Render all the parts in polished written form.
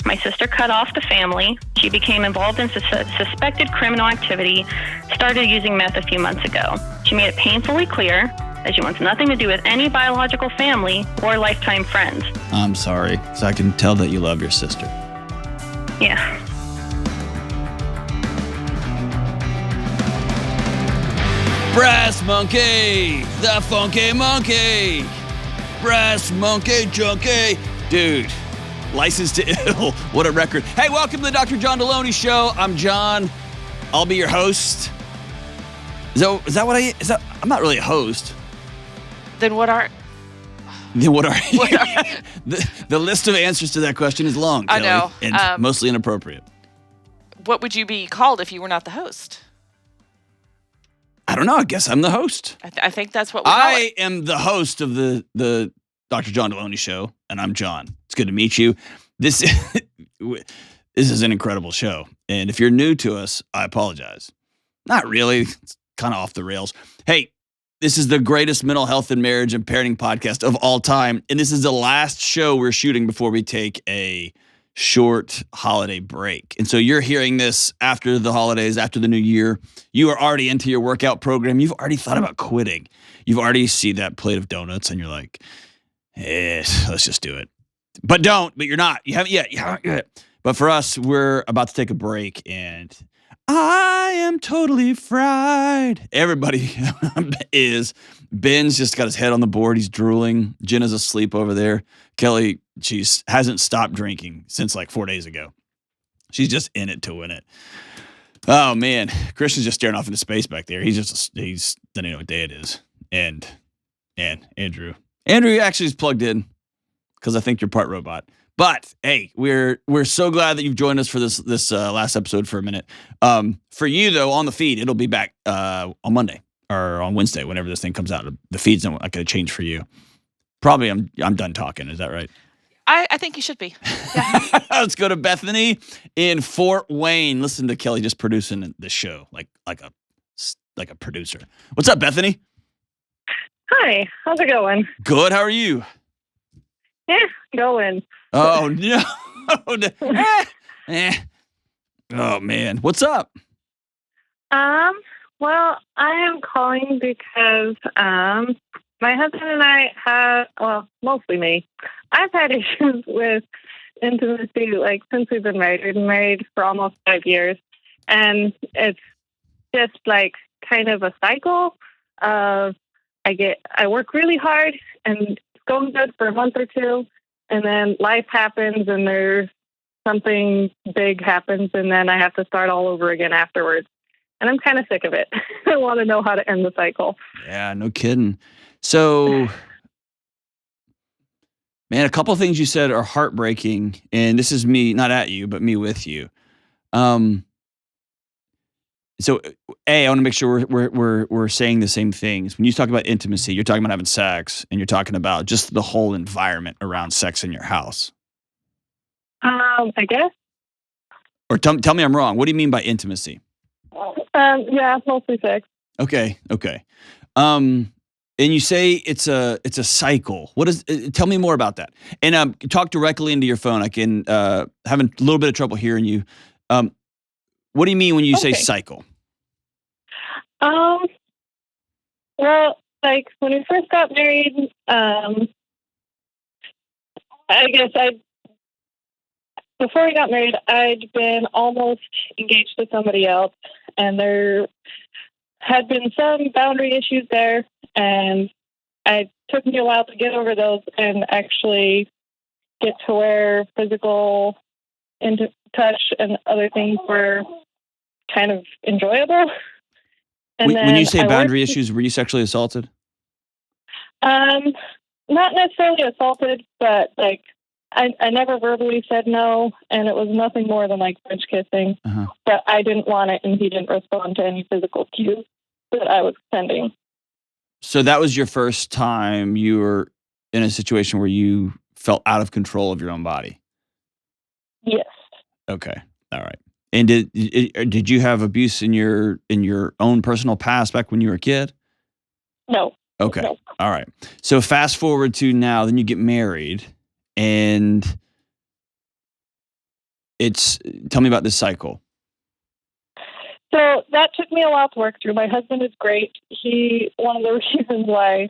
my sister cut off the family. She became involved in suspected criminal activity, started using meth a few months ago. She made it painfully clear that she wants nothing to do with any biological family or lifetime friends. I'm sorry. So I can tell that you love your sister. Yeah. Brass Monkey, the funky monkey. Brass Monkey Junkie. Dude, Licensed to Ill. What a record. Hey, welcome to the Dr. John Delony Show. I'm John. I'll be your host. Is that what I... I'm not really a host. Then what are... Then what are you? The list of answers to that question is long, Kelly, I know. And mostly inappropriate. What would you be called if you were not the host? I don't know. I guess I'm the host. I think that's what we call it. I am the host of the Dr. John Delony Show, and I'm John. It's good to meet you. This is an incredible show. And if you're new to us, I apologize. Not really. It's kind of off the rails. Hey, this is the greatest mental health and marriage and parenting podcast of all time. And this is the last show we're shooting before we take a short holiday break. And so you're hearing this after the holidays, after the new year. You are already into your workout program. You've already thought about quitting. You've already see that plate of donuts and you're like, let's just do it. But don't, but you're not. You haven't yet. You haven't yet. But for us, we're about to take a break and I am totally fried. Everybody is. Ben's just got his head on the board. He's drooling. Jenna's asleep over there. Kelly, she hasn't stopped drinking since like 4 days ago. She's just in it to win it. Oh, man. Christian's just staring off into space back there. He doesn't even know what day it is. And Andrew actually is plugged in because I think you're part robot. But hey, we're so glad that you've joined us for this last episode for a minute. For you though, on the feed, it'll be back on Monday or on Wednesday, whenever this thing comes out. The feed's not going to change for you. Probably I'm done talking. Is that right? I think you should be. Yeah. Let's go to Bethany in Fort Wayne. Listen to Kelly just producing the show like a producer. What's up, Bethany? Hi, how's it going? Good. How are you? Yeah, going. Oh no. Oh man, what's up? Well, I am calling because my husband and I mostly me. I've had issues with intimacy like since we've been married. We've been married for almost 5 years, and it's just like kind of a cycle of I work really hard and it's going good for a month or two, and then life happens and there's something big happens, and then I have to start all over again afterwards. And I'm kind of sick of it. I want to know how to end the cycle. Yeah, no kidding. So, man, a couple of things you said are heartbreaking, and this is me, not at you, but me with you. So, I want to make sure we're saying the same things. When you talk about intimacy, you're talking about having sex, and you're talking about just the whole environment around sex in your house. I guess. Or tell me I'm wrong. What do you mean by intimacy? Yeah, mostly sex. Okay. And you say it's a cycle. What is? Tell me more about that. And talk directly into your phone. I can having a little bit of trouble hearing you. What do you mean when you say cycle? Well, like when we first got married, I guess before we got married, I'd been almost engaged to somebody else, and there had been some boundary issues there, and it took me a while to get over those and actually get to where physical touch and other things were kind of enjoyable. And when you say boundary issues, were you sexually assaulted? Not necessarily assaulted, but like I never verbally said no, and it was nothing more than like French kissing. Uh-huh. But I didn't want it, and he didn't respond to any physical cues that I was sending. So that was your first time you were in a situation where you felt out of control of your own body? Yes. Okay. All right. And did you have abuse in your own personal past back when you were a kid? No. Okay. No. All right. So fast forward to now, then you get married, and tell me about this cycle. So that took me a while to work through. My husband is great. One of the reasons why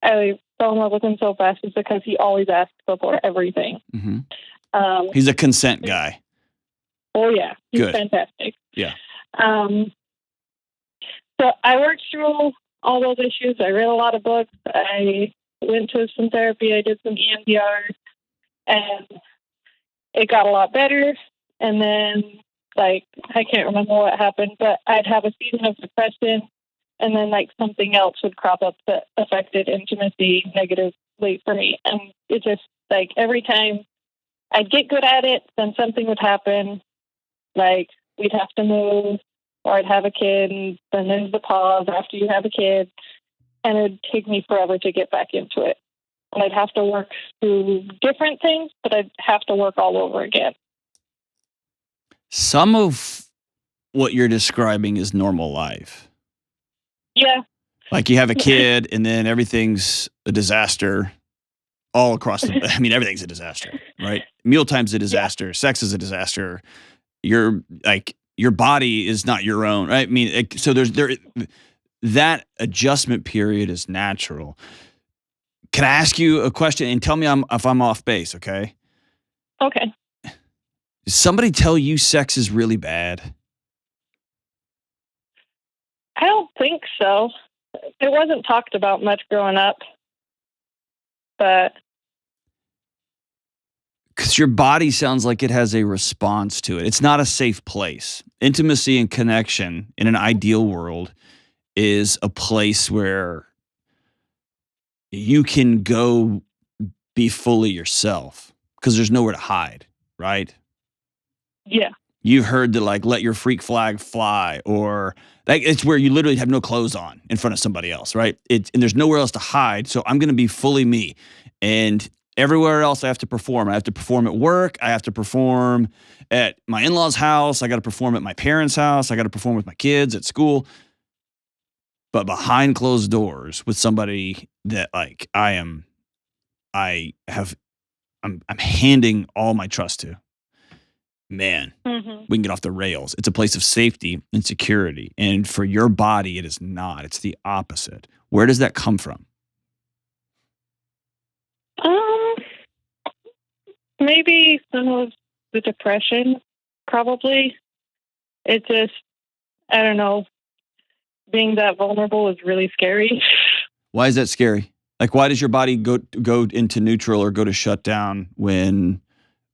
I fell in love with him so fast is because he always asks before everything. Mm-hmm. He's a consent guy. Oh yeah, he's Good. fantastic. Yeah. So I worked through all those issues. I read a lot of books. I went to some therapy. I did some EMDR, and it got a lot better. And then, I can't remember what happened, but I'd have a season of depression, and then something else would crop up that affected intimacy negatively for me. And it just every time I'd get good at it, then something would happen. We'd have to move, or I'd have a kid, and then there's the pause after you have a kid, and it'd take me forever to get back into it. And I'd have to work through different things, but I'd have to work all over again. Some of what you're describing is normal life. Yeah. You have a kid, and then everything's a disaster all across everything's a disaster, right? Mealtime's a disaster. Yeah. Sex is a disaster. Your body is not your own, right? So that adjustment period is natural. Can I ask you a question and tell me if I'm off base, okay? Okay. Did somebody tell you sex is really bad? I don't think so. It wasn't talked about much growing up, but... Because your body sounds like it has a response to it. It's not a safe place. Intimacy and connection in an ideal world is a place where you can go be fully yourself because there's nowhere to hide, right? Yeah. You've heard the let your freak flag fly, or it's where you literally have no clothes on in front of somebody else, right? And there's nowhere else to hide. So I'm going to be fully me. And everywhere else I have to perform. I have to perform at work. I have to perform at my in-laws' house. I got to perform at my parents' house. I got to perform with my kids at school. But behind closed doors with somebody that I'm handing all my trust to, man, we can get off the rails. It's a place of safety and security. And for your body, it is not. It's the opposite. Where does that come from? Maybe some of the depression, probably. It just, I don't know, being that vulnerable is really scary. Why is that scary? Why does your body go into neutral or go to shut down when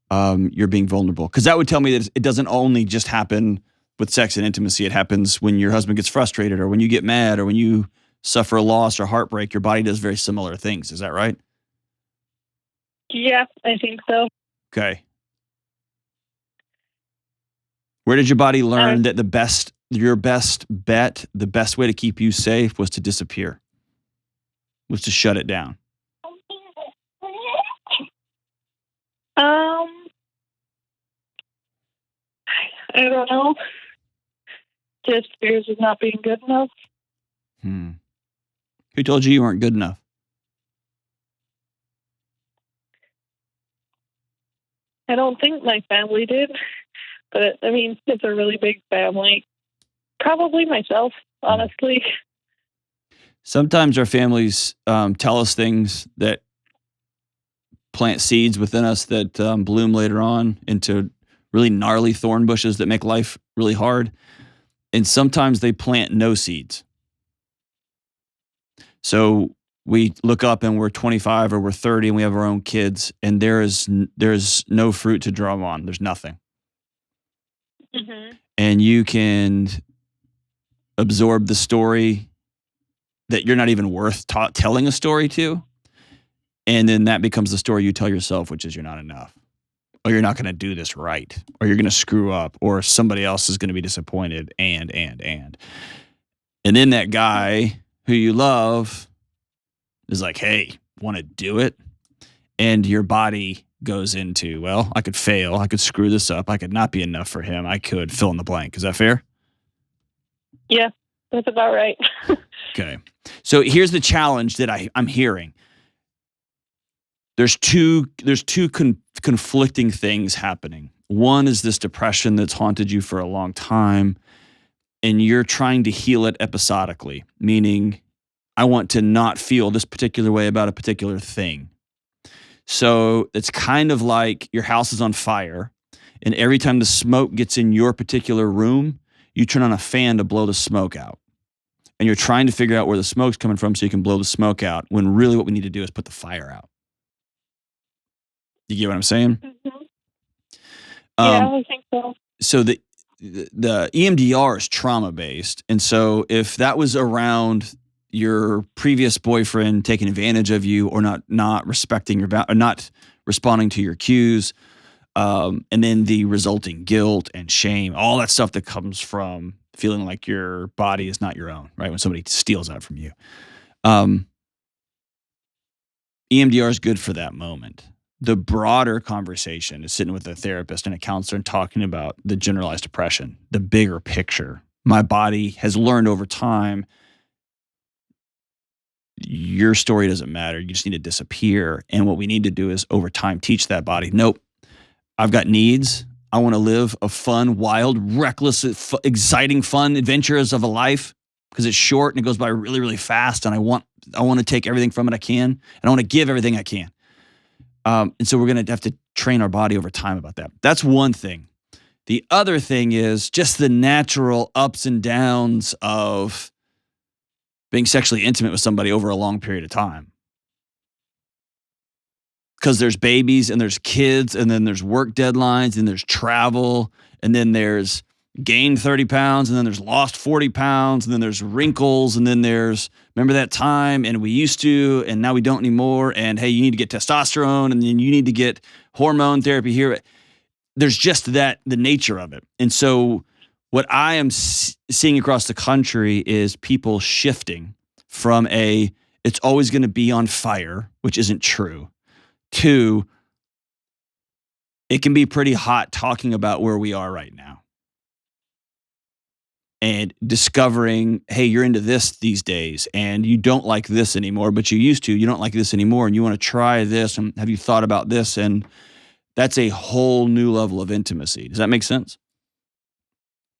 you're being vulnerable? Because that would tell me that it doesn't only just happen with sex and intimacy. It happens when your husband gets frustrated, or when you get mad, or when you suffer a loss or heartbreak. Your body does very similar things. Is that right? Yeah, I think so. Okay. Where did your body learn that your best bet, the best way to keep you safe was to disappear, was to shut it down? I don't know. Just fears of not being good enough. Who told you weren't good enough? I don't think my family did, but it's a really big family. Probably myself, honestly. Sometimes our families tell us things that plant seeds within us that bloom later on into really gnarly thorn bushes that make life really hard. And sometimes they plant no seeds. So we look up and we're 25 or we're 30 and we have our own kids, and there's no fruit to draw on. There's nothing. And you can absorb the story that you're not even worth telling a story to. And then that becomes the story you tell yourself, which is you're not enough, or you're not going to do this right, or you're going to screw up, or somebody else is going to be disappointed, and. And then that guy who you love is like, hey, want to do it? And your body goes into, well, I could fail. I could screw this up. I could not be enough for him. I could fill in the blank. Is that fair? Yeah, that's about right. Okay. So here's the challenge that I'm hearing. There's two conflicting things happening. One is this depression that's haunted you for a long time, and you're trying to heal it episodically, meaning I want to not feel this particular way about a particular thing. So it's kind of like your house is on fire, and every time the smoke gets in your particular room, you turn on a fan to blow the smoke out. And you're trying to figure out where the smoke's coming from so you can blow the smoke out, when really what we need to do is put the fire out. You get what I'm saying? Mm-hmm. Yeah, I think so. So the EMDR is trauma based, and so if that was around your previous boyfriend taking advantage of you, or not respecting your or not responding to your cues, and then the resulting guilt and shame, all that stuff that comes from feeling like your body is not your own, right? When somebody steals that from you, EMDR is good for that moment. The broader conversation is sitting with a therapist and a counselor and talking about the generalized depression, the bigger picture. My body has learned over time, your story doesn't matter. You just need to disappear. And what we need to do is over time teach that body, nope, I've got needs. I want to live a fun, wild, reckless, exciting, fun adventures of a life, because it's short and it goes by really, really fast. And I want to take everything from it I can, and I want to give everything I can. And so we're going to have to train our body over time about that. That's one thing. The other thing is just the natural ups and downs of being sexually intimate with somebody over a long period of time. Because there's babies and there's kids, and then there's work deadlines, and there's travel, and then there's gained 30 pounds, and then there's lost 40 pounds, and then there's wrinkles, and then there's, remember that time, and we used to, and now we don't anymore, and hey, you need to get testosterone, and then you need to get hormone therapy here. There's just that, the nature of it. And so what I am seeing across the country is people shifting from it's always going to be on fire, which isn't true, to it can be pretty hot talking about where we are right now. And discovering, hey, you're into this these days, and you don't like this anymore, but you used to. You don't like this anymore, and you want to try this, and have you thought about this? And that's a whole new level of intimacy. Does that make sense?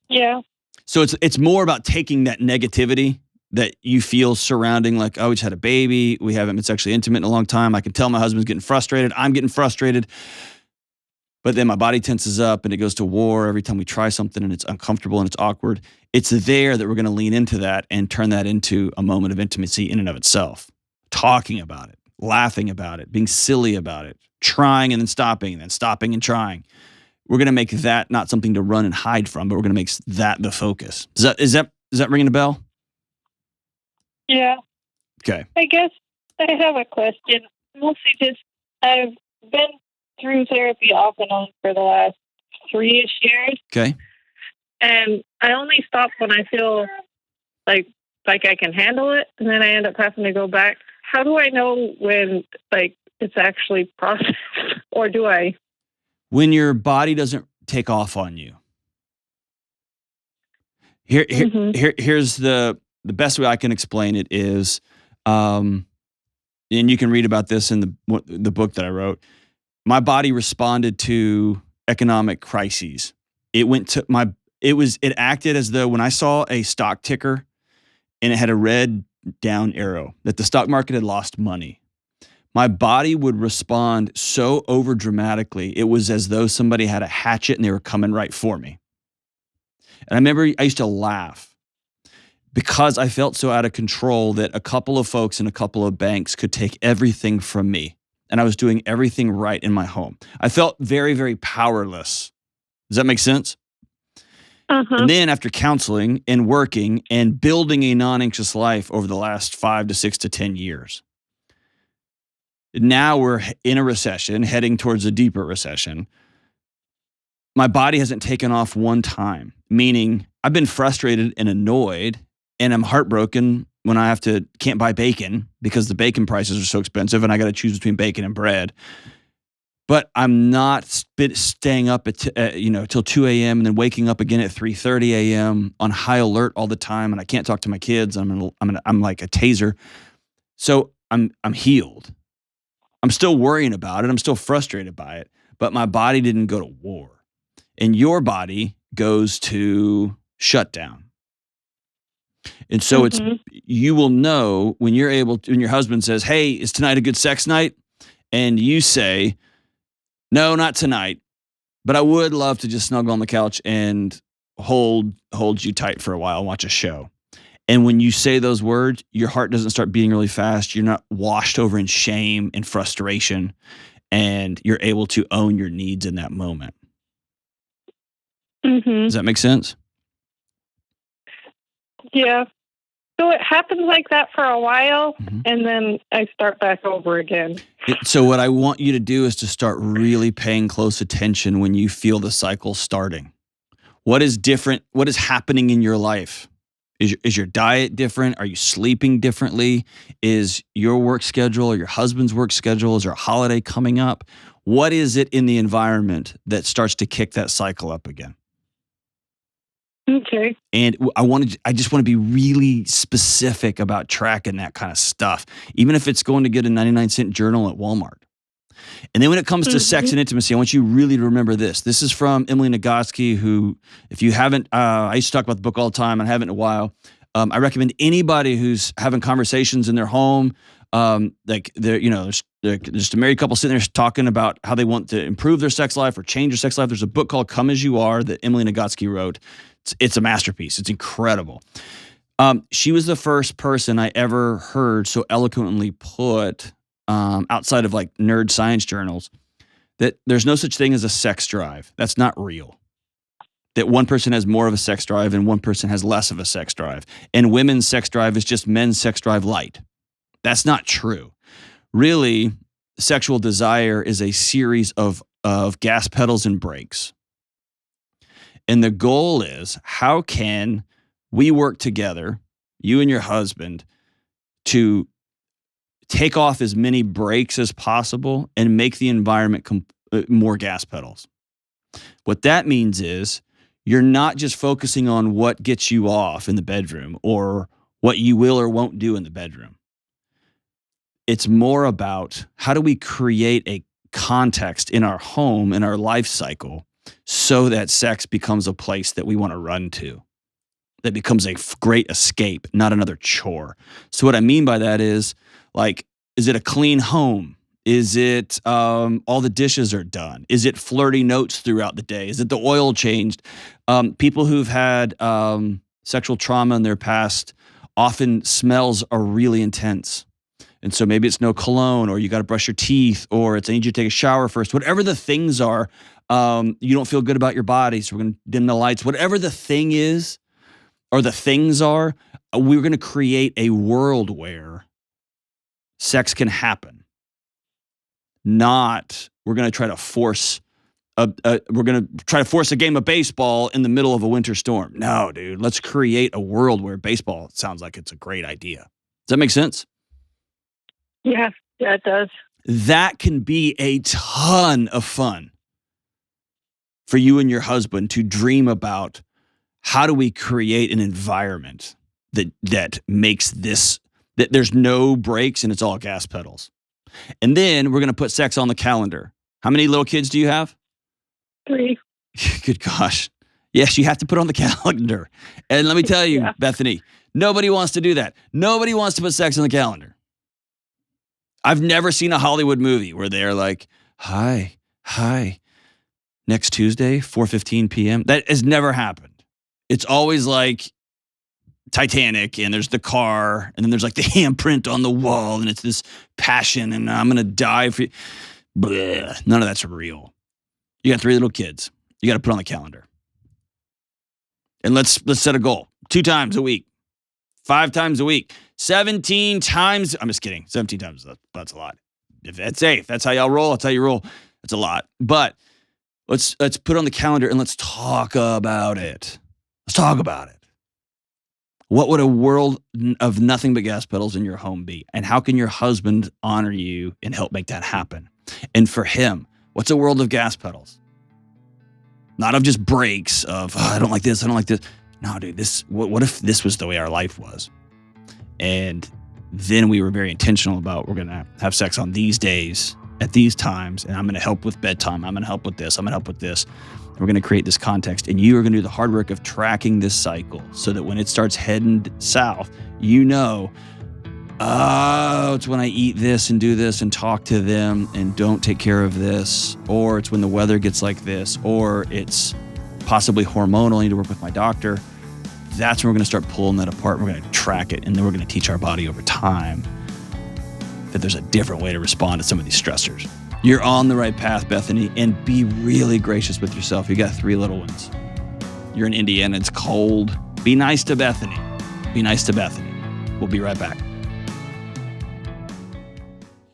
Yeah. So it's more about taking that negativity that you feel surrounding, like, oh, we just had a baby, we haven't been sexually intimate in a long time. I can tell my husband's getting frustrated. I'm getting frustrated. But then my body tenses up and it goes to war every time we try something, and it's uncomfortable and it's awkward. It's there that we're going to lean into that and turn that into a moment of intimacy in and of itself. Talking about it, laughing about it, being silly about it, trying and then stopping and trying. We're going to make that not something to run and hide from, but we're going to make that the focus. Is that ringing a bell? Yeah. Okay. I guess I have a question. Mostly just, I've been through therapy off and on for the last 3-ish years. Okay. And I only stop when I feel like I can handle it, and then I end up having to go back. How do I know when it's actually processed, or do I? When your body doesn't take off on you. Here's the best way I can explain it is, and you can read about this in the book that I wrote. My body responded to economic crises. It acted as though when I saw a stock ticker and it had a red down arrow that the stock market had lost money, my body would respond so over dramatically. It was as though somebody had a hatchet and they were coming right for me. And I remember I used to laugh because I felt so out of control that a couple of folks in a couple of banks could take everything from me. And I was doing everything right in my home. I felt very, very powerless. Does that make sense? Uh-huh. And then after counseling and working and building a non-anxious life over the last 5 to 6 to 10 years, now we're in a recession, heading towards a deeper recession. My body hasn't taken off one time, meaning I've been frustrated and annoyed, and I'm heartbroken when I can't buy bacon because the bacon prices are so expensive and I got to choose between bacon and bread. But I'm not staying up till 2 a.m. and then waking up again at 3:30 a.m. on high alert all the time, and I can't talk to my kids. I'm like a taser. So I'm healed. I'm still worrying about it. I'm still frustrated by it, but my body didn't go to war. and your body goes to shutdown. And so you will know when when your husband says, hey, is tonight a good sex night? And you say, no, not tonight, but I would love to just snuggle on the couch and hold you tight for a while and watch a show. And when you say those words, your heart doesn't start beating really fast. You're not washed over in shame and frustration, and you're able to own your needs in that moment. Does that make sense? Yeah. So it happens like that for a while, and then I start back over again. So what I want you to do is to start really paying close attention when you feel the cycle starting. What is different? What is happening in your life? Is your diet different? Are you sleeping differently? Is your work schedule or your husband's work schedule? Is there a holiday coming up? What is it in the environment that starts to kick that cycle up again? Okay. And I just want to be really specific about tracking that kind of stuff, even if it's going to get a 99-cent journal at Walmart. And then when it comes to sex and intimacy, I want you really to remember this. This is from Emily Nagoski, who, if you haven't, I used to talk about the book all the time, and I haven't in a while. I recommend anybody who's having conversations in their home, like they're, there's just a married couple sitting there talking about how they want to improve their sex life or change their sex life. There's a book called Come As You Are that Emily Nagoski wrote. It's a masterpiece. It's incredible. She was the first person I ever heard so eloquently put, outside of like nerd science journals, that there's no such thing as a sex drive. That's not real. That one person has more of a sex drive and one person has less of a sex drive. And women's sex drive is just men's sex drive light. That's not true. Really, sexual desire is a series of gas pedals and brakes. And the goal is, how can we work together, you and your husband, to take off as many brakes as possible and make the environment more gas pedals? What that means is you're not just focusing on what gets you off in the bedroom or what you will or won't do in the bedroom. It's more about how do we create a context in our home, in our life cycle, so that sex becomes a place that we want to run to, that becomes a great escape, not another chore. So what I mean by that is, like, is it a clean home? Is it all the dishes are done? Is it flirty notes throughout the day? Is it the oil changed? People who've had sexual trauma in their past, often smells are really intense. And so maybe it's no cologne, or you got to brush your teeth, or it's I need you to take a shower first. Whatever the things are, you don't feel good about your body, so we're going to dim the lights. Whatever the thing is, or the things are, we're going to create a world where sex can happen. Not we're going to try to force a game of baseball in the middle of a winter storm. No, dude, let's create a world where baseball sounds like it's a great idea. Does that make sense? Yeah, it does. That can be a ton of fun for you and your husband to dream about. How do we create an environment that makes this, that there's no brakes and it's all gas pedals? And then we're going to put sex on the calendar. How many little kids do you have? 3. Good gosh. Yes, you have to put on the calendar. And let me tell you, Bethany, nobody wants to do that. Nobody wants to put sex on the calendar. I've never seen a Hollywood movie where they're like, hi, next Tuesday, 4:15 p.m. That has never happened. It's always like Titanic, and there's the car, and then there's like the handprint on the wall, and it's this passion, and I'm going to die for you. Blech, none of that's real. You got 3 little kids. You got to put on the calendar. And let's set a goal. 2 times a week. 5 times a week. 17 times. I'm just kidding. 17 times. That's a lot. If that's safe, that's how y'all roll. That's how you roll. That's a lot. But let's put it on the calendar and let's talk about it. Let's talk about it. What would a world of nothing but gas pedals in your home be? And how can your husband honor you and help make that happen? And for him, what's a world of gas pedals? Not of just brakes of, oh, I don't like this, I don't like this. No, dude, what if this was the way our life was? And then we were very intentional about, we're going to have sex on these days at these times, and I'm going to help with bedtime. I'm going to help with this. I'm going to help with this. We're going to create this context, and you are going to do the hard work of tracking this cycle so that when it starts heading south, you know, oh, it's when I eat this and do this and talk to them and don't take care of this, or it's when the weather gets like this, or it's possibly hormonal. I need to work with my doctor. That's when we're going to start pulling that apart. We're going to track it, and then we're going to teach our body over time that there's a different way to respond to some of these stressors. You're on the right path, Bethany, and be really gracious with yourself. You got 3 little ones. You're in Indiana. It's cold. Be nice to Bethany. Be nice to Bethany. We'll be right back.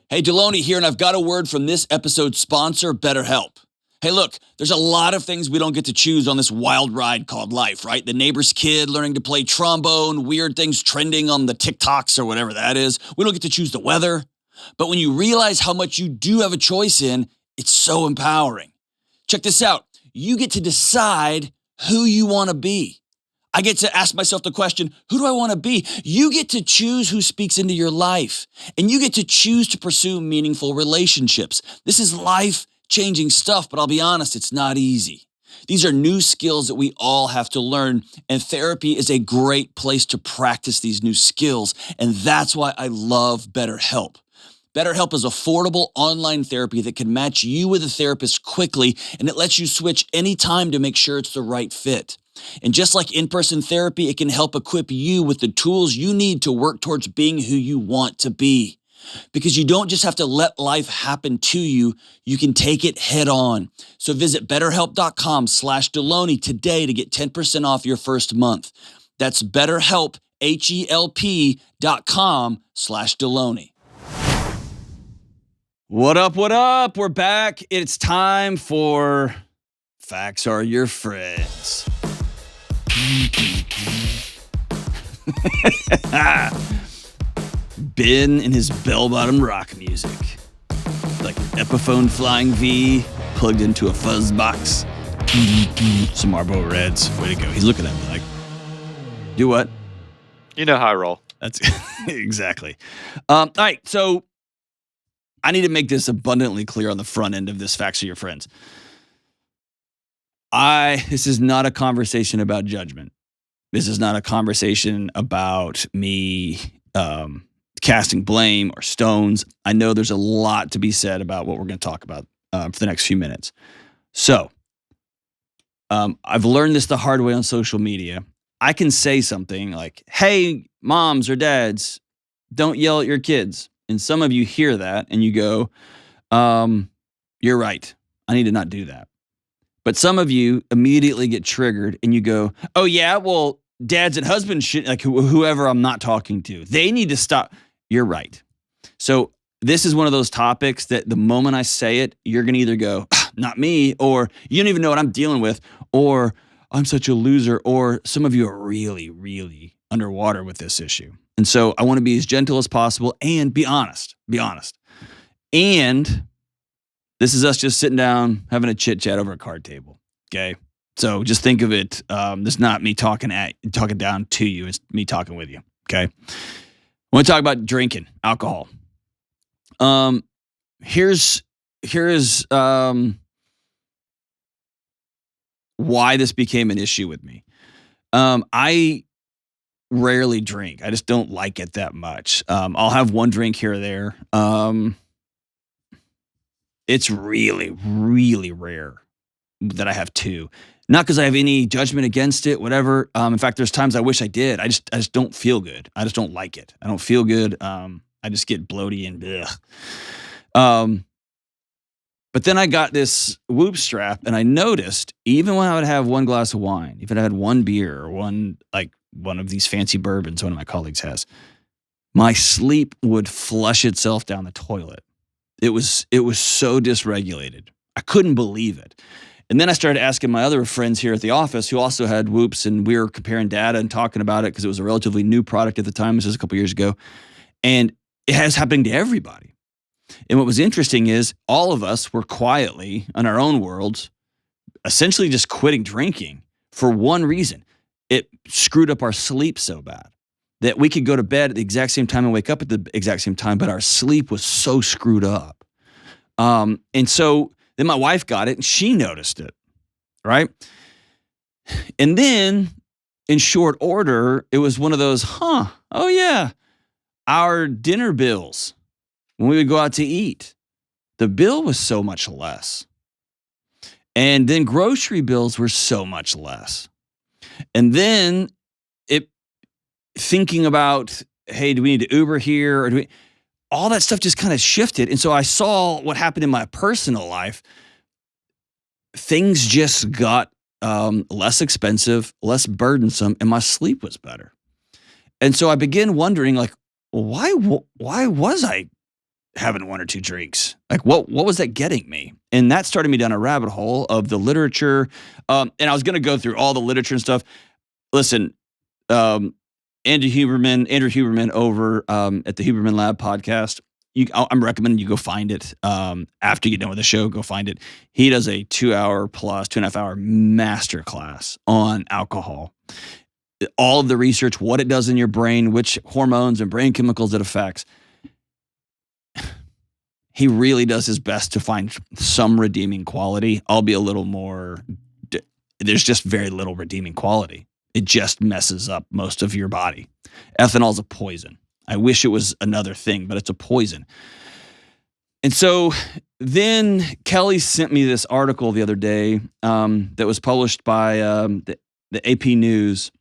Hey, Delony here, and I've got a word from this episode's sponsor, BetterHelp. Hey, look, there's a lot of things we don't get to choose on this wild ride called life, right? The neighbor's kid learning to play trombone, weird things trending on the TikToks or whatever that is. We don't get to choose the weather. But when you realize how much you do have a choice in, it's so empowering. Check this out. You get to decide who you want to be. I get to ask myself the question, who do I want to be? You get to choose who speaks into your life, and you get to choose to pursue meaningful relationships. This is life-changing stuff, but I'll be honest, it's not easy. These are new skills that we all have to learn, and therapy is a great place to practice these new skills, and that's why I love BetterHelp. BetterHelp is affordable online therapy that can match you with a therapist quickly, and it lets you switch anytime to make sure it's the right fit. And just like in-person therapy, it can help equip you with the tools you need to work towards being who you want to be. Because you don't just have to let life happen to you, you can take it head on. So visit betterhelp.com/Delony today to get 10% off your first month. That's BetterHelp, HELP.com/Delony. What up, what up? We're back. It's time for Facts Are Your Friends. Ben and his bell-bottom rock music. Like Epiphone Flying V plugged into a fuzz box. Some Marlboro Reds. Way to go. He's looking at me like, do what? You know how I roll. That's exactly. All right, so I need to make this abundantly clear on the front end of this Facts Are Your Friends. This is not a conversation about judgment. This is not a conversation about me casting blame or stones. I know there's a lot to be said about what we're going to talk about for the next few minutes. So I've learned this the hard way on social media. I can say something like, hey, moms or dads, don't yell at your kids. And some of you hear that and you go, you're right. I need to not do that. But some of you immediately get triggered and you go, oh yeah, well, dads and husbands should, like whoever I'm not talking to, they need to stop. You're right. So this is one of those topics that the moment I say it, you're going to either go, not me, or you don't even know what I'm dealing with, or I'm such a loser, or some of you are really, really underwater with this issue. And so I want to be as gentle as possible and be honest. And this is us just sitting down, having a chit chat over a card table. Okay. So just think of it. This is not me talking down to you. It's me talking with you. Okay. I want to talk about drinking alcohol. Here's why this became an issue with me. I rarely drink. I just don't like it that much. I'll have one drink here or there. It's really, really rare that I have two. Not because I have any judgment against it, whatever. In fact, there's times I wish I did. I just don't feel good. I just don't like it. I don't feel good. I just get bloaty and bleh. But then I got this Whoop strap, and I noticed even when I would have one glass of wine, even if I had one beer or one of these fancy bourbons one of my colleagues has, my sleep would flush itself down the toilet. It was so dysregulated. I couldn't believe it. And then I started asking my other friends here at the office who also had Whoops, and we were comparing data and talking about it because it was a relatively new product at the time. This was a couple years ago. And it has happened to everybody. And what was interesting is all of us were quietly in our own worlds, essentially just quitting drinking for one reason. It screwed up our sleep so bad that we could go to bed at the exact same time and wake up at the exact same time, but our sleep was so screwed up. And so then my wife got it and she noticed it, right? And then in short order, it was one of those, oh yeah, our dinner bills when we would go out to eat, the bill was so much less. And then grocery bills were so much less. And then thinking about, hey, do we need to Uber here? Or all that stuff just kind of shifted. And so I saw what happened in my personal life. Things just got less expensive, less burdensome, and my sleep was better. And so I began wondering, like, why was I having one or two drinks? Like, what was that getting me? And that started me down a rabbit hole of the literature. And I was going to go through all the literature and stuff. Listen, Andrew Huberman over at the Huberman Lab podcast. I'm recommending you go find it. After you get done with the show, go find it. He does a 2.5-hour master class on alcohol. All of the research, what it does in your brain, which hormones and brain chemicals it affects. He really does his best to find some redeeming quality. I'll be a little more, there's just very little redeeming quality. It just messes up most of your body. Ethanol is a poison. I wish it was another thing, but it's a poison. And so then Kelly sent me this article the other day that was published by the AP News.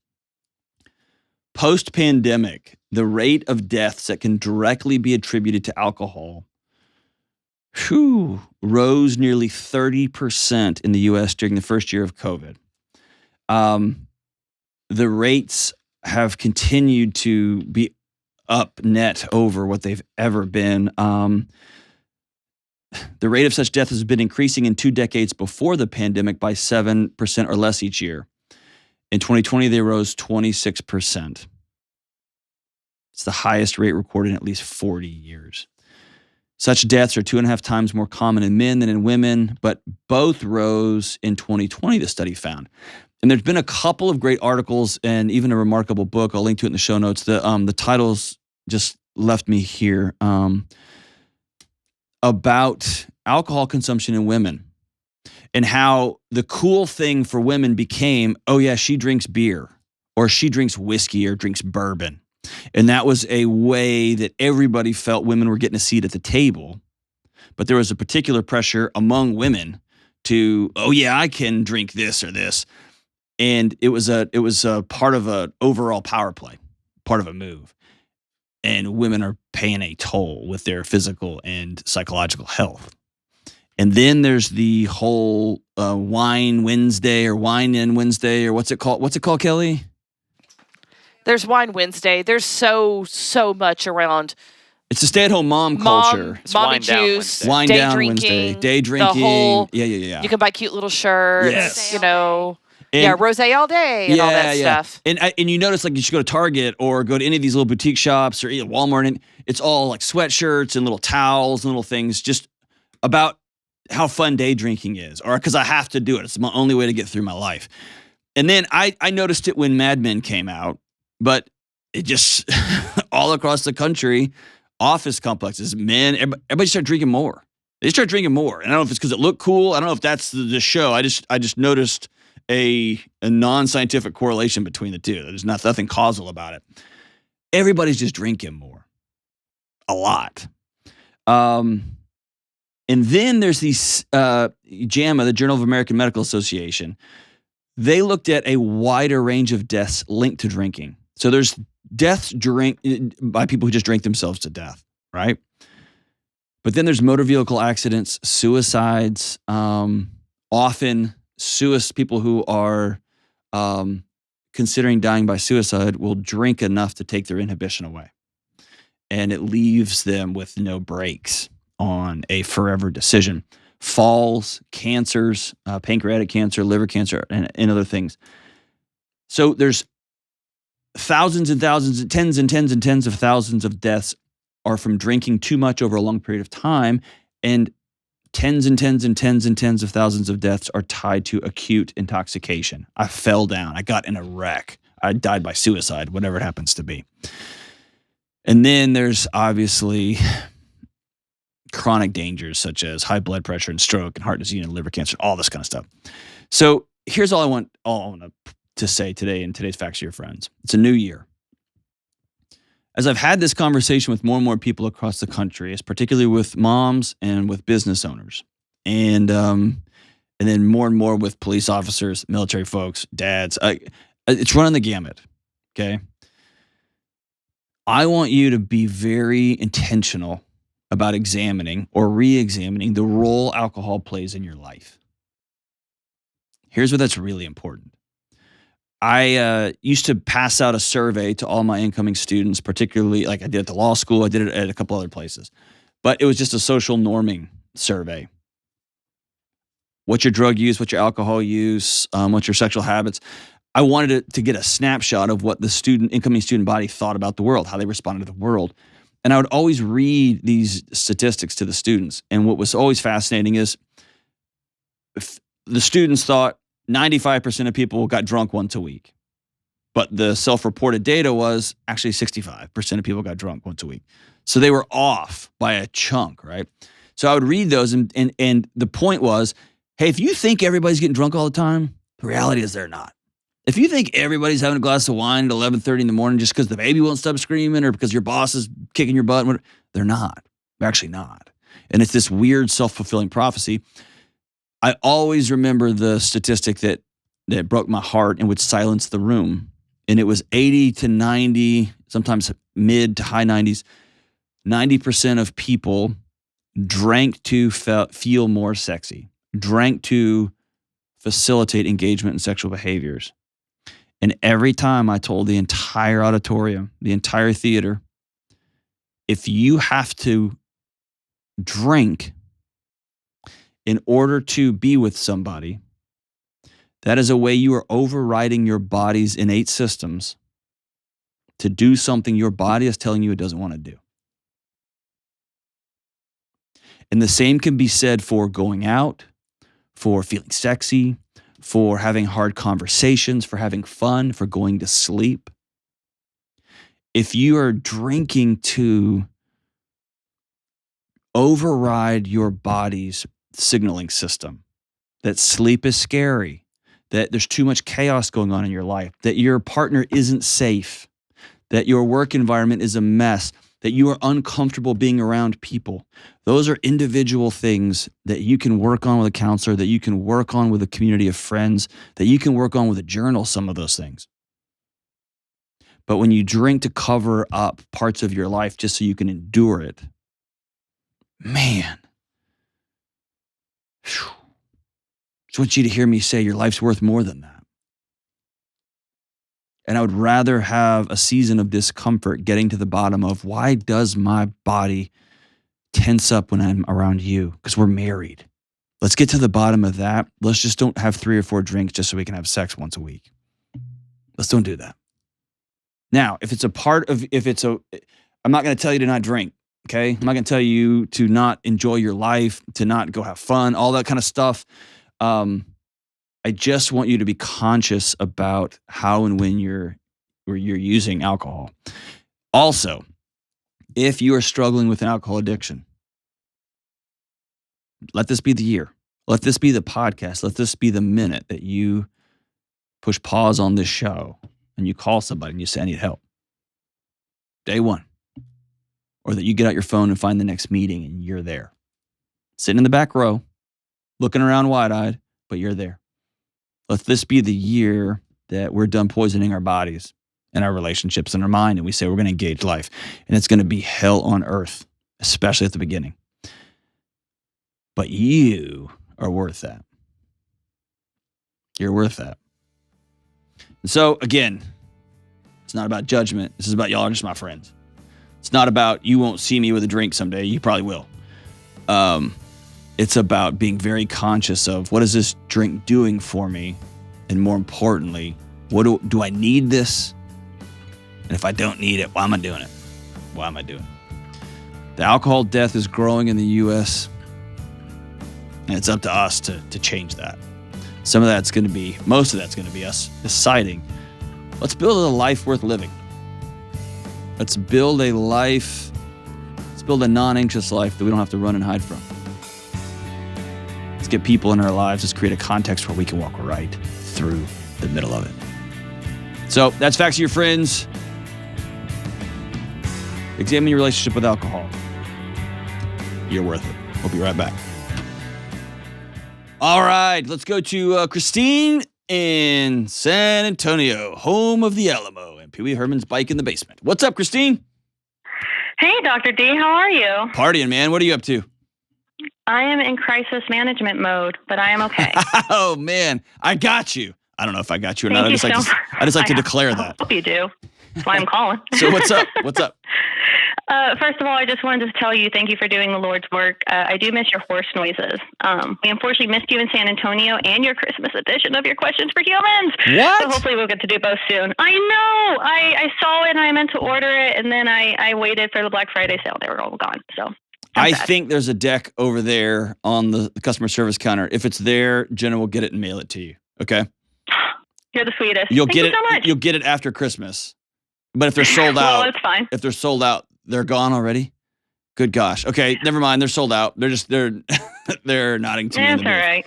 Post-pandemic, the rate of deaths that can directly be attributed to alcohol rose nearly 30% in the U.S. during the first year of COVID. The rates have continued to be up net over what they've ever been. The rate of such death has been increasing in 2 decades before the pandemic by 7% or less each year. In 2020, they rose 26%. It's the highest rate recorded in at least 40 years. Such deaths are 2.5 times more common in men than in women, but both rose in 2020, the study found. And there's been a couple of great articles and even a remarkable book. I'll link to it in the show notes. The titles just left me here about alcohol consumption in women and how the cool thing for women became, oh yeah, she drinks beer or she drinks whiskey or drinks bourbon. And that was a way that everybody felt women were getting a seat at the table. But there was a particular pressure among women to, oh yeah, I can drink this or this. And it was a part of an overall power play, part of a move. And women are paying a toll with their physical and psychological health. And then there's the whole Wine Wednesday or Wine in Wednesday or what's it called? What's it called, Kelly? There's Wine Wednesday. There's so much around. It's a stay-at-home mom culture. It's mommy juice, Wine day down drinking, Wednesday, day drinking. The whole, yeah. You can buy cute little shirts. Yes. You know. And, rosé all day and all that stuff. And you notice, like, you should go to Target or go to any of these little boutique shops or Walmart, and it's all like sweatshirts and little towels and little things just about how fun day drinking is, or because I have to do it. It's my only way to get through my life. And then I noticed it when Mad Men came out, but it just all across the country, office complexes, men, everybody started drinking more. They start drinking more. And I don't know if it's because it looked cool. I don't know if that's the show. I just noticed a non-scientific correlation between the two. There's nothing causal about it. Everybody's just drinking more. A lot. And then there's these JAMA, the Journal of American Medical Association. They looked at a wider range of deaths linked to drinking. So there's deaths by people who just drink themselves to death, right? But then there's motor vehicle accidents, suicides, often people who are considering dying by suicide will drink enough to take their inhibition away. And it leaves them with no brakes on a forever decision. Falls, cancers, pancreatic cancer, liver cancer, and other things. So there's thousands and thousands, tens and tens and tens of thousands of deaths are from drinking too much over a long period of time, and tens and tens and tens and tens of thousands of deaths are tied to acute intoxication. I fell down. I got in a wreck. I died by suicide, whatever it happens to be. And then there's obviously chronic dangers such as high blood pressure and stroke and heart disease and liver cancer, all this kind of stuff. So here's all I want to say today in today's Facts to Your Friends. It's a new year. As I've had this conversation with more and more people across the country, particularly with moms and with business owners, and then more and more with police officers, military folks, dads, it's running the gamut, okay? I want you to be very intentional about examining or re-examining the role alcohol plays in your life. Here's where that's really important. I used to pass out a survey to all my incoming students, particularly like I did at the law school. I did it at a couple other places. But it was just a social norming survey. What's your drug use? What's your alcohol use? What's your sexual habits? I wanted to get a snapshot of what the incoming student body thought about the world, how they responded to the world. And I would always read these statistics to the students. And what was always fascinating is the students thought 95% of people got drunk once a week. But the self-reported data was actually 65% of people got drunk once a week. So they were off by a chunk, right? So I would read those and the point was, hey, if you think everybody's getting drunk all the time, the reality is they're not. If you think everybody's having a glass of wine at 11:30 in the morning just because the baby won't stop screaming or because your boss is kicking your butt, they're not. They're actually not. And it's this weird self-fulfilling prophecy. I always remember the statistic that broke my heart and would silence the room. And it was 80 to 90, sometimes mid to high 90s. 90% of people drank to feel more sexy, drank to facilitate engagement in sexual behaviors. And every time I told the entire auditorium, the entire theater, if you have to drink in order to be with somebody, that is a way you are overriding your body's innate systems to do something your body is telling you it doesn't want to do. And the same can be said for going out, for feeling sexy, for having hard conversations, for having fun, for going to sleep. If you are drinking to override your body's signaling system, that sleep is scary, that there's too much chaos going on in your life, that your partner isn't safe, that your work environment is a mess, that you are uncomfortable being around people. Those are individual things that you can work on with a counselor, that you can work on with a community of friends, that you can work on with a journal, some of those things. But when you drink to cover up parts of your life just so you can endure it, man, I just want you to hear me say your life's worth more than that. And I would rather have a season of discomfort getting to the bottom of why does my body tense up when I'm around you? Because we're married. Let's get to the bottom of that. Let's just don't have 3 or 4 drinks just so we can have sex once a week. Let's don't do that. Now, I'm not going to tell you to not drink, okay? I'm not going to tell you to not enjoy your life, to not go have fun, all that kind of stuff. I just want you to be conscious about how and when you're using alcohol. Also, if you are struggling with an alcohol addiction, let this be the year. Let this be the podcast. Let this be the minute that you push pause on this show and you call somebody and you say, I need help. Day one. Or that you get out your phone and find the next meeting and you're there. Sitting in the back row, looking around wide-eyed, but you're there. Let this be the year that we're done poisoning our bodies and our relationships and our mind, and we say we're going to engage life. And it's going to be hell on earth, especially at the beginning. But you are worth that. You're worth that. And so, again, it's not about judgment. This is about y'all are just my friends. It's not about you won't see me with a drink someday. You probably will. It's about being very conscious of what is this drink doing for me? And more importantly, what do I need this? And if I don't need it, why am I doing it? Why am I doing it? The alcohol death is growing in the U.S. And it's up to us to change that. Most of that's going to be us deciding, let's build a life worth living. Let's build a life Let's build a non-anxious life that we don't have to run and hide from. Let's get people in our lives. Let's create a context where we can walk right through the middle of it. So that's Facts of Your Friends. Examine your relationship with alcohol. You're worth it. We'll be right back. All right, let's go to Christine in San Antonio, home of the Alamo and Pee Wee Herman's bike in the basement. What's up, Christine? Hey, Dr. D, how are you? Partying, man. What are you up to? I am in crisis management mode, but I am okay. Oh, man. I got you. I don't know if I got you or Thank not. you I just like to declare that. I hope you do. That's why I'm calling. So what's up? What's up? First of all, I just wanted to tell you thank you for doing the Lord's work. I do miss your horse noises. We unfortunately missed you in San Antonio and your Christmas edition of your Questions for Humans. What? So hopefully we'll get to do both soon. I know. I saw it and I meant to order it, and then I waited for the Black Friday sale. They were all gone. So I think there's a deck over there on the customer service counter. If it's there, Jenna will get it and mail it to you. Okay? You're the sweetest. You'll Thank get you it. so much. You'll get it after Christmas. But if they're sold out, well, it's fine. If they're sold out, they're gone already. Good gosh. Okay, never mind. They're sold out. They're they're nodding to me. That's all right.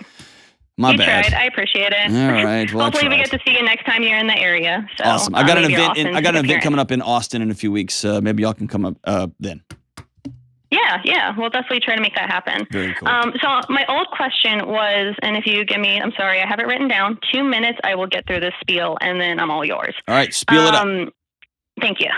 My you bad. tried. I appreciate it. All right. Well, hopefully we get to see you next time you're in the area. So, awesome. I got an event. I got an event appearance. coming up in Austin in a few weeks. Maybe y'all can come up then. Yeah. We'll definitely try to make that happen. Very cool. So my old question was, and if you give me, I'm sorry, I have it written down. 2 minutes, I will get through this spiel, and then I'm all yours. All right, spiel it up. Thank you.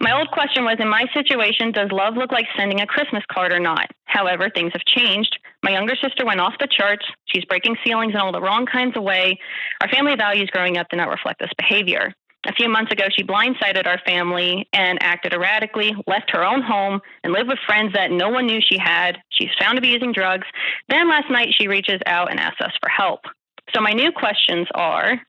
My old question was, in my situation, does love look like sending a Christmas card or not? However, things have changed. My younger sister went off the charts. She's breaking ceilings in all the wrong kinds of way. Our family values growing up do not reflect this behavior. A few months ago, she blindsided our family and acted erratically, left her own home, and lived with friends that no one knew she had. She's found to be using drugs. Then last night, she reaches out and asks us for help. So my new questions are,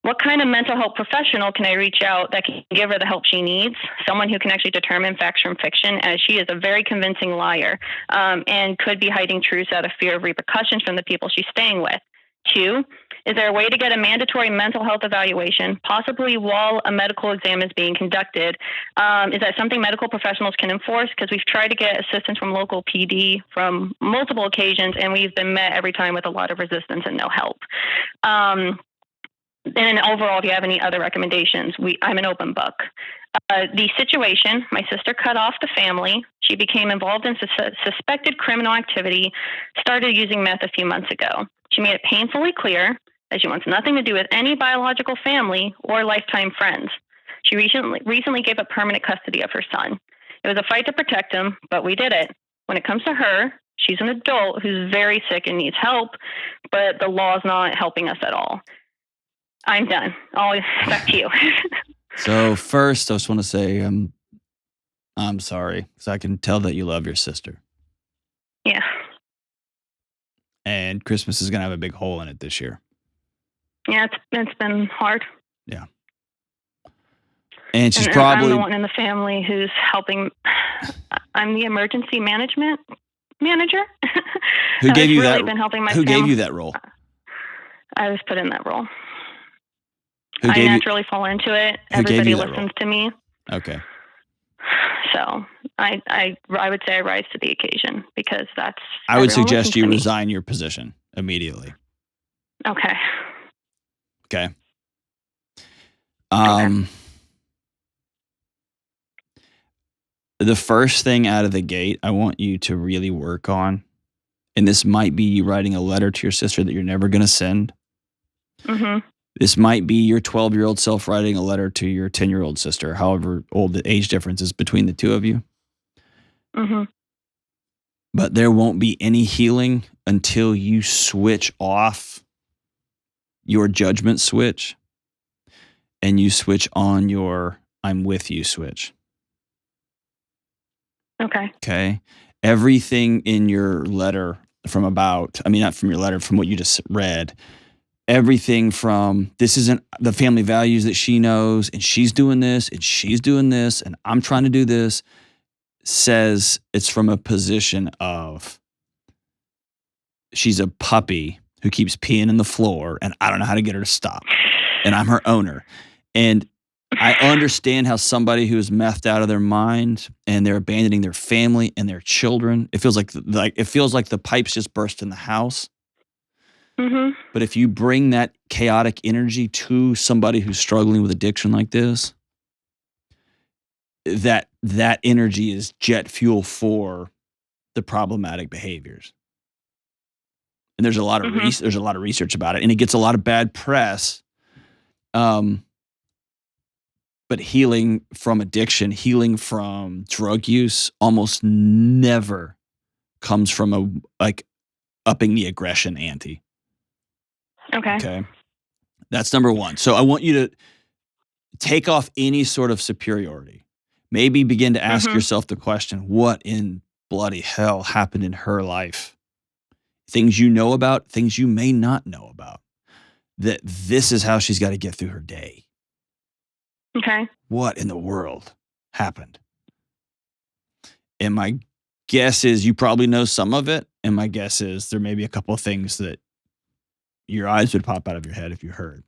what kind of mental health professional can I reach out that can give her the help she needs? Someone who can actually determine facts from fiction, as she is a very convincing liar and could be hiding truths out of fear of repercussions from the people she's staying with. 2, is there a way to get a mandatory mental health evaluation, possibly while a medical exam is being conducted? Is that something medical professionals can enforce? Because we've tried to get assistance from local PD from multiple occasions, and we've been met every time with a lot of resistance and no help. And overall, if you have any other recommendations, I'm an open book. The situation, my sister cut off the family. She became involved in suspected criminal activity, started using meth a few months ago. She made it painfully clear that she wants nothing to do with any biological family or lifetime friends. She recently gave up permanent custody of her son. It was a fight to protect him, but we did it. When it comes to her, she's an adult who's very sick and needs help, but the law's not helping us at all. I'm done. Back to you. So first, I just want to say I'm sorry, because I can tell that you love your sister. Yeah. And Christmas is going to have a big hole in it this year. Yeah, it's been hard. Yeah. And she's and probably... I'm the one in the family who's helping. I'm the emergency management manager. Who gave you really that? Been helping my who family. gave you that role? I was put in that role. Who I gave naturally fall into it. Who gave Everybody you that listens role? to me. Okay. So I would say I rise to the occasion because that's. I would everyone suggest listens you to me. resign your position immediately. Okay. Okay. The first thing out of the gate, I want you to really work on, and this might be you writing a letter to your sister that you're never going to send. Mm-hmm. This might be your 12-year-old self writing a letter to your 10-year-old sister, however old the age difference is between the two of you. Mm-hmm. But there won't be any healing until you switch off your judgment switch and you switch on your I'm with you switch. Okay. Okay. Everything in your letter from what you just read, everything from this isn't the family values that she knows, and she's doing this, and I'm trying to do this, says it's from a position of she's a puppy who keeps peeing in the floor, and I don't know how to get her to stop, and I'm her owner. And I understand how somebody who is methed out of their mind and they're abandoning their family and their children, it feels like the pipes just burst in the house. Mhm. But if you bring that chaotic energy to somebody who's struggling with addiction like this, that energy is jet fuel for the problematic behaviors. And there's a lot of research about it, and it gets a lot of bad press. But healing from addiction, healing from drug use, almost never comes from upping the aggression ante. Okay. That's number one. So I want you to take off any sort of superiority. Maybe begin to ask yourself the question, what in bloody hell happened in her life? Things you know about, things you may not know about. That this is how she's got to get through her day. Okay. What in the world happened? And my guess is you probably know some of it. And my guess is there may be a couple of things that your eyes would pop out of your head if you heard.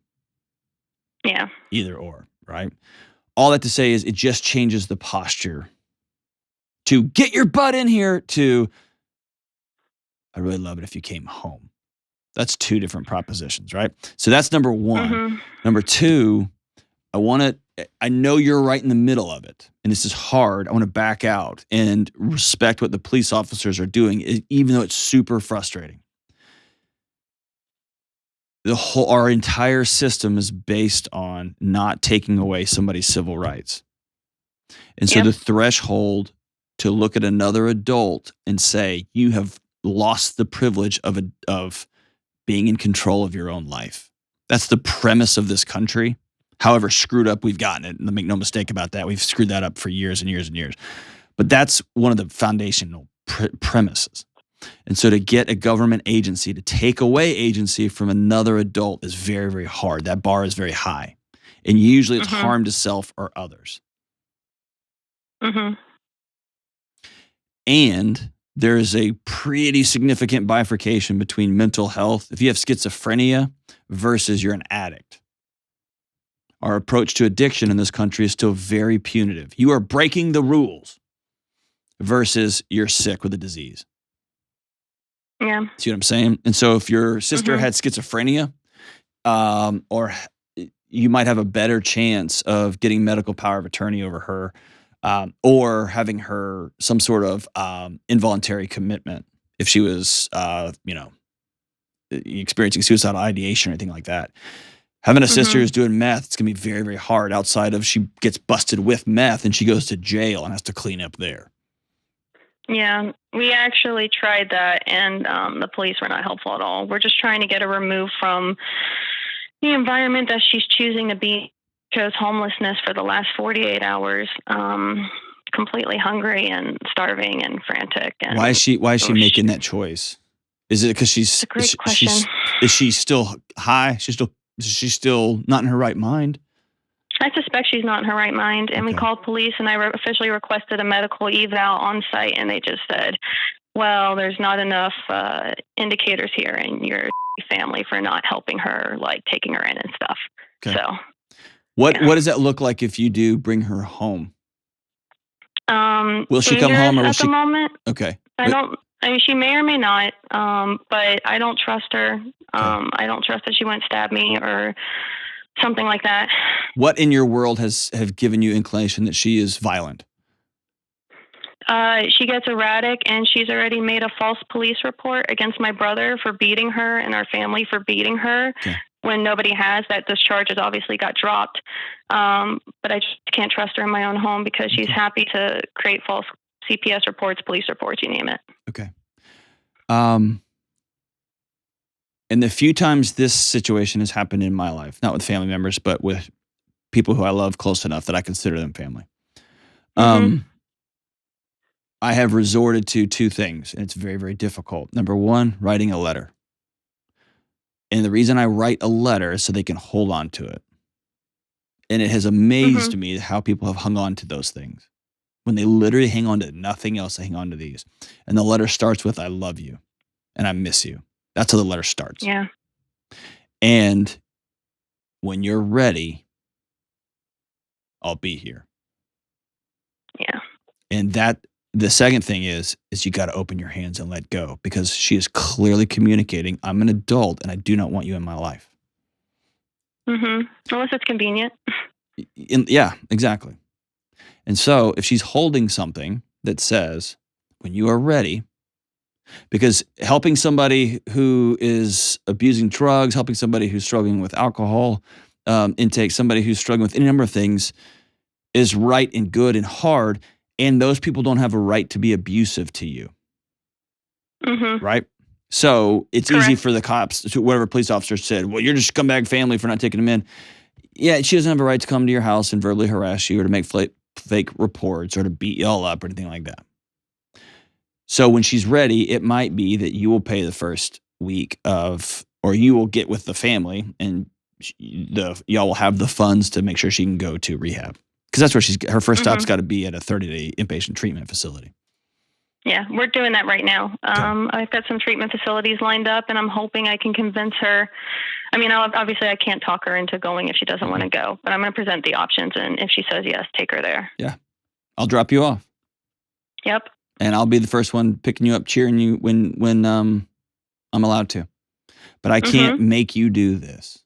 Yeah. Either or, right? All that to say is it just changes the posture to get your butt in here to, I really love it if you came home. That's two different propositions, right? So that's number one. Number two, I know you're right in the middle of it, and this is hard. I want to back out and respect what the police officers are doing, even though it's super frustrating. Our entire system is based on not taking away somebody's civil rights. And so the threshold to look at another adult and say, you have lost the privilege of being in control of your own life. That's the premise of this country. However screwed up we've gotten it, and make no mistake about that, we've screwed that up for years and years and years. But that's one of the foundational premises. And so to get a government agency to take away agency from another adult is very, very hard. That bar is very high. And usually it's harm to self or others. And there is a pretty significant bifurcation between mental health. If you have schizophrenia versus you're an addict. Our approach to addiction in this country is still very punitive. You are breaking the rules versus you're sick with a disease. Yeah. See what I'm saying? And so if your sister had schizophrenia, or you might have a better chance of getting medical power of attorney over her, or having her some sort of involuntary commitment if she was, experiencing suicidal ideation or anything like that. Having a sister who's doing meth, it's going to be very, very hard outside of she gets busted with meth and she goes to jail and has to clean up there. Yeah, we actually tried that, and the police were not helpful at all. We're just trying to get her removed from the environment that she's choosing to be. Chose homelessness for the last 48 hours, completely hungry and starving and frantic. And why is she making that choice? Is it because she's? That's a great question. Is she still high? She's still not in her right mind? I suspect she's not in her right mind, and we called police, and I officially requested a medical eval on site, and they just said, well, there's not enough indicators here in your family for not helping her, like taking her in and stuff. Okay. So what does that look like if you do bring her home? Will she come home or will she? At the moment, okay. I mean, she may or may not, but I don't trust her. I don't trust that she wouldn't stab me or something like that. What in your world have given you inclination that she is violent? She gets erratic, and she's already made a false police report against my brother for beating her and our family for beating her when nobody has. That those charges obviously got dropped. But I just can't trust her in my own home because she's happy to create false CPS reports, police reports, you name it. Okay. And the few times this situation has happened in my life, not with family members, but with people who I love close enough that I consider them family. I have resorted to two things, and it's very, very difficult. Number one, writing a letter. And the reason I write a letter is so they can hold on to it. And it has amazed me how people have hung on to those things. When they literally hang on to nothing else, they hang on to these. And the letter starts with, I love you and I miss you. That's how the letter starts. Yeah. And when you're ready, I'll be here. Yeah. And the second thing is you got to open your hands and let go, because she is clearly communicating, I'm an adult and I do not want you in my life. Mm-hmm. Unless it's convenient. Yeah, exactly. And so if she's holding something that says, when you are ready, because helping somebody who is abusing drugs, helping somebody who's struggling with alcohol intake, somebody who's struggling with any number of things is right and good and hard. And those people don't have a right to be abusive to you. Mm-hmm. Right? So it's Correct. easy for the cops, to whatever police officer said, well, you're just a scumbag family for not taking them in. Yeah, she doesn't have a right to come to your house and verbally harass you or to make fake reports or to beat you all up or anything like that. So when she's ready, it might be that you will pay the first week or you will get with the family and y'all will have the funds to make sure she can go to rehab. Because that's where her first stop's got to be at a 30-day inpatient treatment facility. Yeah, we're doing that right now. I've got some treatment facilities lined up, and I'm hoping I can convince her. I mean, obviously I can't talk her into going if she doesn't want to go, but I'm going to present the options, and if she says yes, take her there. Yeah, I'll drop you off. Yep. And I'll be the first one picking you up, cheering you when I'm allowed to. But I can't make you do this.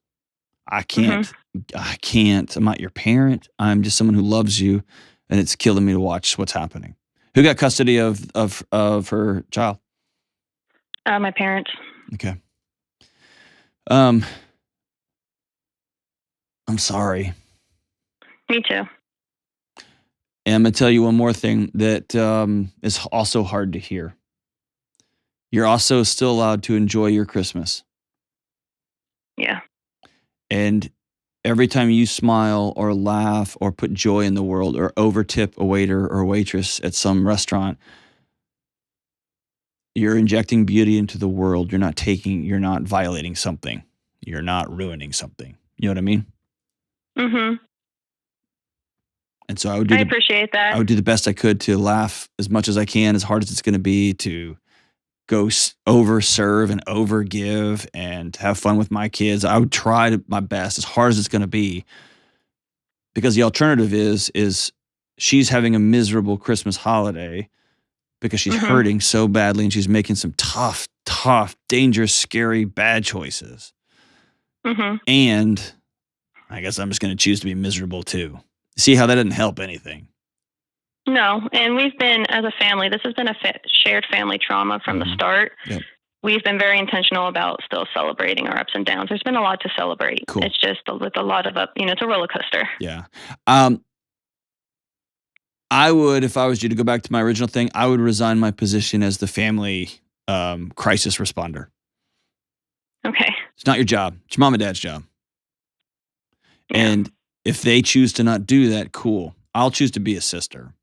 I can't. I can't. I'm not your parent. I'm just someone who loves you, and it's killing me to watch what's happening. Who got custody of her child? My parents. Okay. I'm sorry. Me too. And I'm going to tell you one more thing that is also hard to hear. You're also still allowed to enjoy your Christmas. Yeah. And every time you smile or laugh or put joy in the world or overtip a waiter or waitress at some restaurant, you're injecting beauty into the world. You're not violating something. You're not ruining something. You know what I mean? Mm-hmm. And so I appreciate that. I would do the best I could to laugh as much as I can, as hard as it's going to be, to go over-serve and over-give and to have fun with my kids. I would try my best, as hard as it's going to be, because the alternative is she's having a miserable Christmas holiday because she's hurting so badly and she's making some tough, dangerous, scary, bad choices. And I guess I'm just going to choose to be miserable too. See how that didn't help anything? No, and we've been, as a family, this has been a shared family trauma from the start. Yep. We've been very intentional about still celebrating our ups and downs. There's been a lot to celebrate. Cool. It's just with a lot of it's a roller coaster. Yeah. I would, if I was you, to go back to my original thing, I would resign my position as the family crisis responder. Okay. It's not your job. It's your mom and dad's job. Yeah. And if they choose to not do that, cool. I'll choose to be a sister.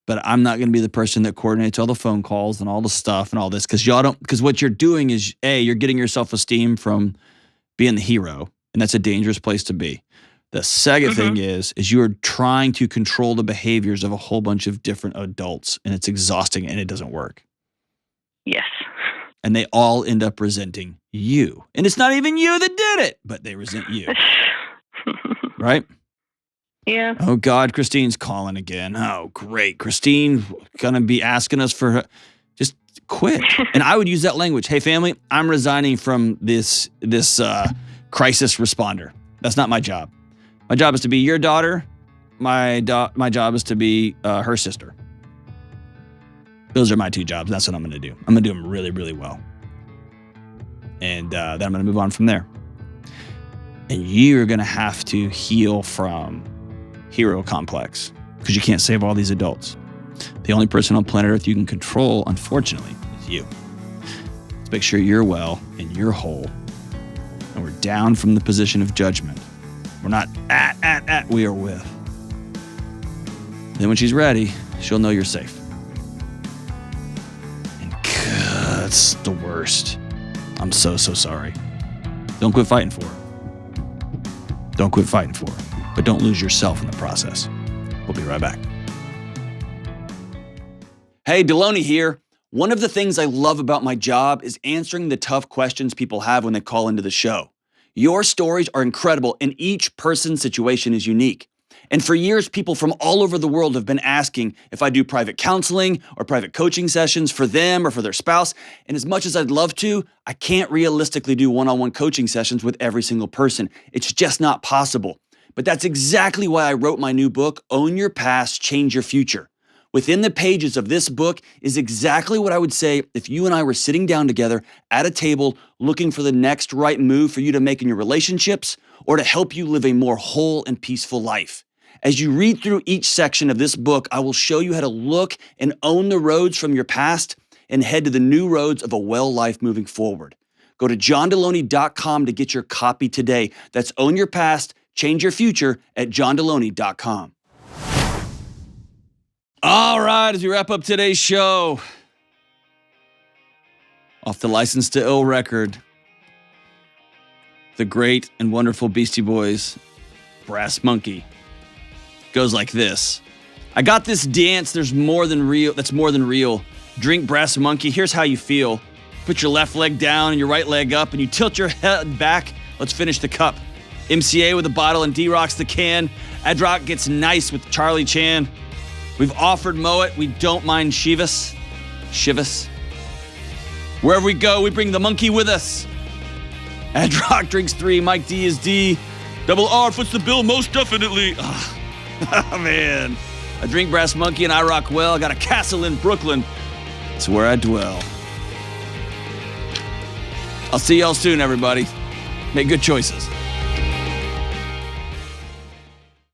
But I'm not going to be the person that coordinates all the phone calls and all the stuff and all this, because what you're doing is, you're getting your self-esteem from being the hero, and that's a dangerous place to be. The second thing is you are trying to control the behaviors of a whole bunch of different adults, and it's exhausting and it doesn't work. Yes. And they all end up resenting you. And it's not even you that did it, but they resent you. Right? Yeah. Oh, God, Christine's calling again. Oh, great. Christine going to be asking us for just quit. And I would use that language. Hey, family, I'm resigning from this crisis responder. That's not my job. My job is to be your daughter. My job is to be her sister. Those are my two jobs. That's what I'm going to do. I'm going to do them really, really well. And then I'm going to move on from there. And you're going to have to heal from hero complex, because you can't save all these adults. The only person on planet Earth you can control, unfortunately, is you. Let's make sure you're well and you're whole. And we're down from the position of judgment. We're not at, we are with. Then when she's ready, she'll know you're safe. And God, it's the worst. I'm so sorry. Don't quit fighting for her. Don't quit fighting for her. But don't lose yourself in the process. We'll be right back. Hey, Delony here. One of the things I love about my job is answering the tough questions people have when they call into the show. Your stories are incredible, and each person's situation is unique. And for years, people from all over the world have been asking if I do private counseling or private coaching sessions for them or for their spouse. And as much as I'd love to, I can't realistically do one-on-one coaching sessions with every single person. It's just not possible. But that's exactly why I wrote my new book, Own Your Past, Change Your Future. Within the pages of this book is exactly what I would say if you and I were sitting down together at a table looking for the next right move for you to make in your relationships or to help you live a more whole and peaceful life. As you read through each section of this book, I will show you how to look and own the roads from your past and head to the new roads of a well life moving forward. Go to johndelony.com to get your copy today. That's Own Your Past, Change Your Future at johndelony.com. All right, as we wrap up today's show, off the License to Ill record, the great and wonderful Beastie Boys, Brass Monkey, goes like this. I got this dance, that's more than real. Drink Brass Monkey, here's how you feel. Put your left leg down and your right leg up and you tilt your head back. Let's finish the cup. MCA with a bottle and D-Rock's the can. Adrock gets nice with Charlie Chan. We've offered Moet, we don't mind Shivas. Wherever we go, we bring the monkey with us. Adrock drinks 3, Mike D is D. Double R foots the bill most definitely. Oh, man. I drink Brass Monkey and I rock well. I got a castle in Brooklyn. It's where I dwell. I'll see y'all soon, everybody. Make good choices.